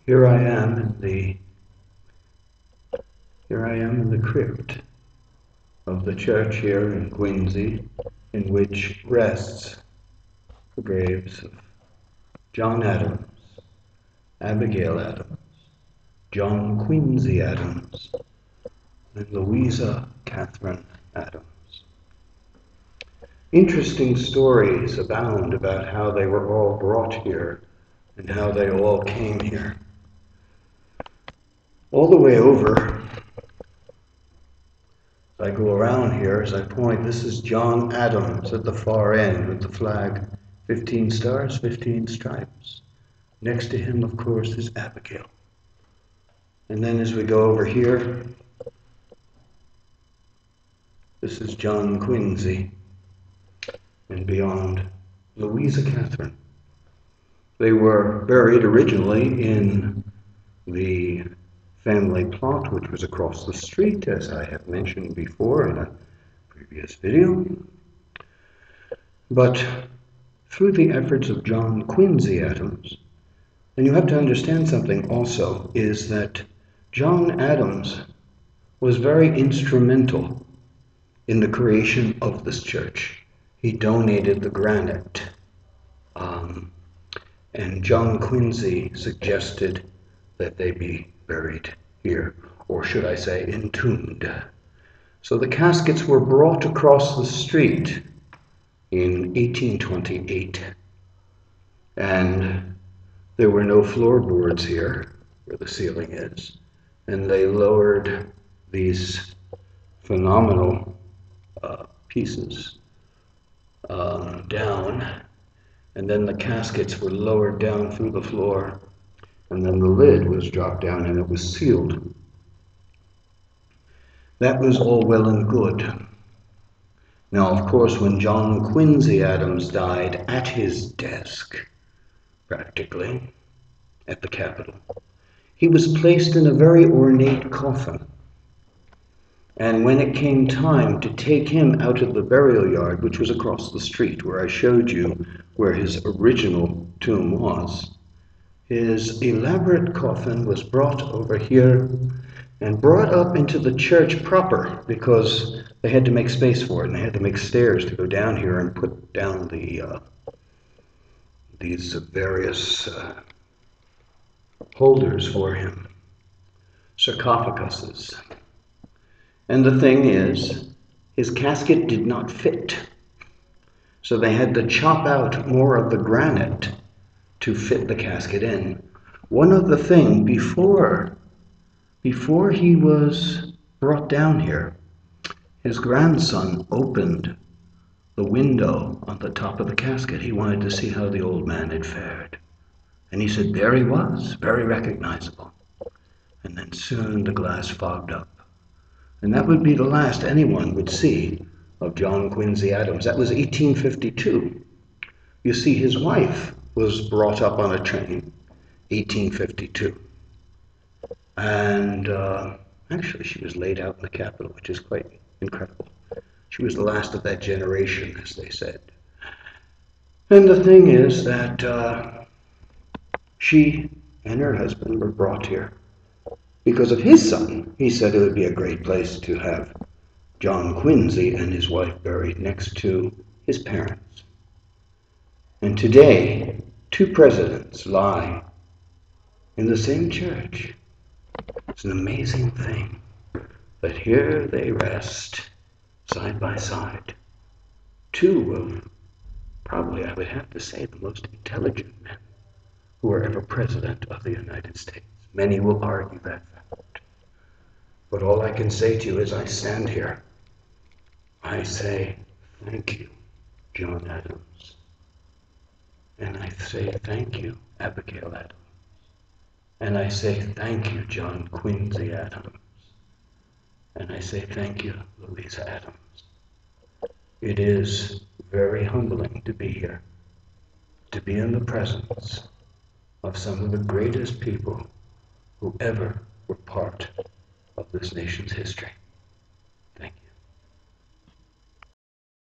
Here I am in the crypt of the church here in Quincy, in which rests the graves of John Adams, Abigail Adams, John Quincy Adams, and Louisa Catherine Adams. Interesting stories abound about how they were all brought here and how they all came here. All the way over, as I go around here, as I point, this is John Adams at the far end with the flag, 15 stars, 15 stripes. Next to him, of course, is Abigail. And then as we go over here, this is John Quincy, and beyond, Louisa Catherine. They were buried originally in the family plot, which was across the street, as I have mentioned before in a previous video. But through the efforts of John Quincy Adams, and you have to understand something also, is that John Adams was very instrumental in the creation of this church. He donated the granite, and John Quincy suggested that they be buried here, or should I say entombed. So the caskets were brought across the street in 1828, and there were no floorboards here where the ceiling is, and they lowered these phenomenal pieces down, and then the caskets were lowered down through the floor, and then the lid was dropped down and it was sealed. That was all well and good. Now, of course, when John Quincy Adams died at his desk, practically, at the Capitol, he was placed in a very ornate coffin. And when it came time to take him out of the burial yard, which was across the street where I showed you where his original tomb was, his elaborate coffin was brought over here and brought up into the church proper, because they had to make space for it, and they had to make stairs to go down here and put down these various holders for him, sarcophaguses. And the thing is, his casket did not fit, so they had to chop out more of the granite to fit the casket in. One other thing, before he was brought down here, his grandson opened the window on the top of the casket. He wanted to see how the old man had fared. And he said there he was, very recognizable. And then soon the glass fogged up. And that would be the last anyone would see of John Quincy Adams. That was 1852. You see, his wife was brought up on a train, 1852. And actually, she was laid out in the Capitol, which is quite incredible. She was the last of that generation, as they said. And the thing is that she and her husband were brought here because of his son. He said it would be a great place to have John Quincy and his wife buried next to his parents. And today, two presidents lie in the same church. It's an amazing thing that here they rest side by side. Two of probably, I would have to say, the most intelligent men who were ever president of the United States. Many will argue that fact. But all I can say to you as I stand here, I say thank you, John Adams. And I say thank you, Abigail Adams. And I say thank you, John Quincy Adams. And I say thank you, Louisa Adams. It is very humbling to be here, to be in the presence of some of the greatest people who ever were part of this nation's history.